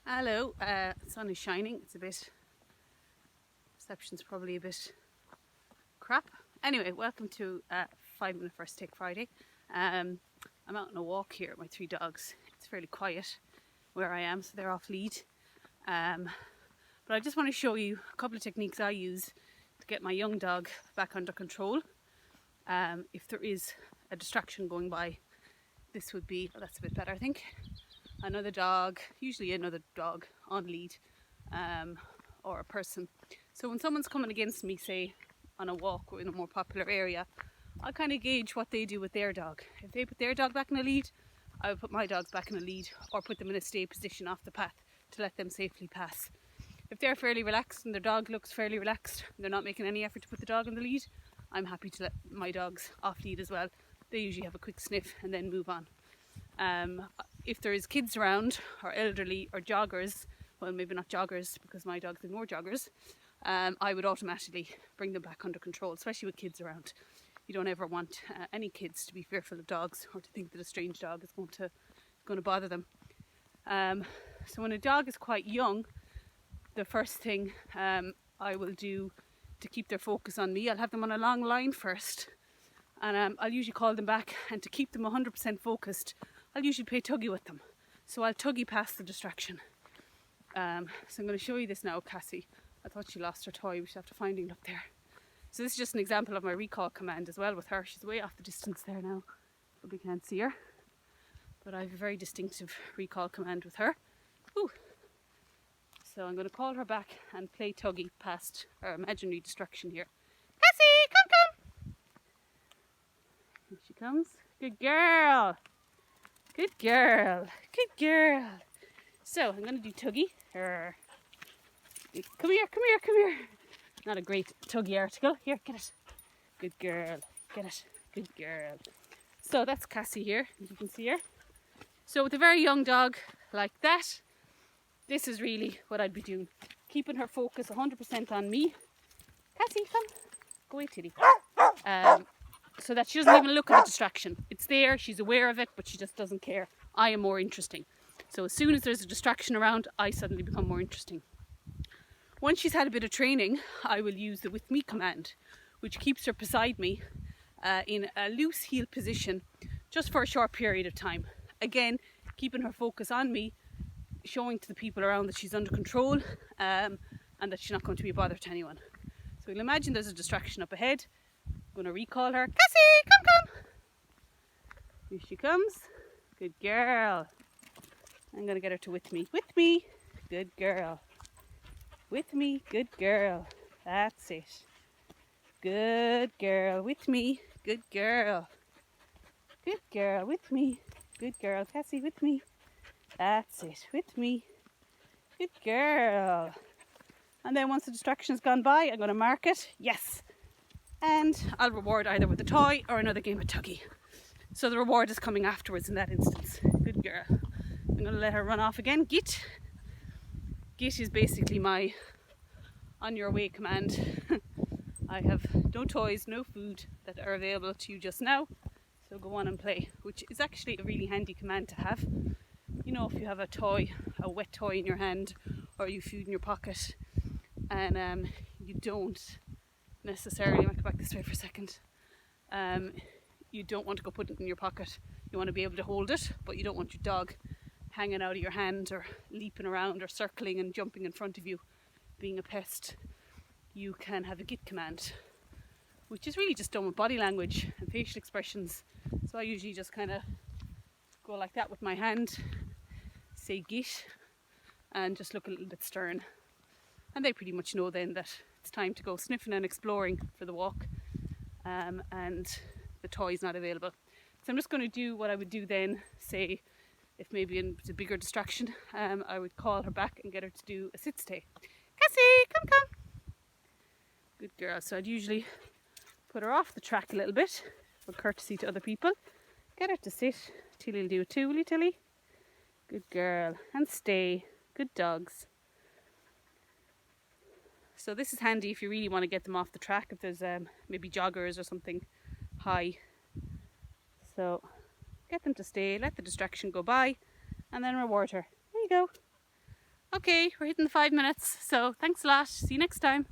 Hello, sun is shining. It's a bit, reception's probably a bit crap. Anyway, welcome to 5 Minute First Take Friday. I'm out on a walk here with my 3 dogs. It's fairly quiet where I am, so they're off lead. But I just want to show you a couple of techniques I use to get my young dog back under control. If there is a distraction going by, this would be, well, that's a bit better I think. Another dog, usually another dog on lead, or a person. So when someone's coming against me, say on a walk or in a more popular area, I kind of gauge what they do with their dog. If they put their dog back in a lead, I would put my dogs back in a lead or put them in a stay position off the path to let them safely pass. If they're fairly relaxed and their dog looks fairly relaxed, they're not making any effort to put the dog in the lead, I'm happy to let my dogs off lead as well. They usually have a quick sniff and then move on. If there is kids around, or elderly, or joggers, well, maybe not joggers because my dogs ignore joggers, I would automatically bring them back under control, especially with kids around. You don't ever want any kids to be fearful of dogs or to think that a strange dog is going to bother them. So when a dog is quite young, the first thing I will do to keep their focus on me, I'll have them on a long line first, and I'll usually call them back, and to keep them 100% focused, I'll usually play tuggy with them. So I'll tuggy past the distraction. So I'm going to show you this now, Cassie. I thought she lost her toy. We should have to find it up there. So this is just an example of my recall command as well with her. She's way off the distance there now. Probably can't see her. But I have a very distinctive recall command with her. Ooh. So I'm going to call her back and play tuggy past her imaginary distraction here. Cassie, come! Here she comes. Good girl. Good girl. Good girl. So I'm going to do tuggy. Come here. Not a great tuggy article. Here, get it. Good girl. Get it. Good girl. So that's Cassie here. You can see her. So with a very young dog like that, this is really what I'd be doing. Keeping her focus 100% on me. Cassie, come. Go away, Tilly. So that she doesn't even look at the distraction. It's there, she's aware of it, but she just doesn't care. I am more interesting. So as soon as there's a distraction around, I suddenly become more interesting. Once she's had a bit of training, I will use the with me command, which keeps her beside me in a loose heel position just for a short period of time. Again, keeping her focus on me, showing to the people around that she's under control and that she's not going to be a bother to anyone. So you'll imagine there's a distraction up ahead. I'm going to recall her. Cassie, come! Here she comes. Good girl. I'm going to get her to with me. With me. Good girl. With me. Good girl. That's it. Good girl. With me. Good girl. Good girl. With me. Good girl. Cassie, with me. That's it. With me. Good girl. And then once the distraction has gone by, I'm going to mark it. Yes. And I'll reward either with a toy or another game of tuggy. So the reward is coming afterwards in that instance. Good girl. I'm going to let her run off again. Git. Git is basically my on your way command. I have no toys, no food that are available to you just now. So go on and play, which is actually a really handy command to have. You know, if you have a toy, a wet toy in your hand, or you have food in your pocket, and you don't necessarily, I might go back this way for a second, you don't want to go put it in your pocket. You want to be able to hold it, but you don't want your dog hanging out of your hand or leaping around or circling and jumping in front of you, being a pest. You can have a git command, which is really just done with body language and facial expressions. So I usually just kind of go like that with my hand, say git, and just look a little bit stern. And they pretty much know then that it's time to go sniffing and exploring for the walk, and the toy is not available. So I'm just going to do what I would do then, say if maybe it's a bigger distraction, I would call her back and get her to do a sit stay. Cassie, come. Good girl. So I'd usually put her off the track a little bit for courtesy to other people. Get her to sit. Tilly will do it too, will you, Tilly? Good girl. And stay. Good dogs. So this is handy if you really want to get them off the track, if there's maybe joggers or something high. So get them to stay, let the distraction go by, and then reward her. There you go. Okay, we're hitting the 5 minutes, so thanks a lot. See you next time.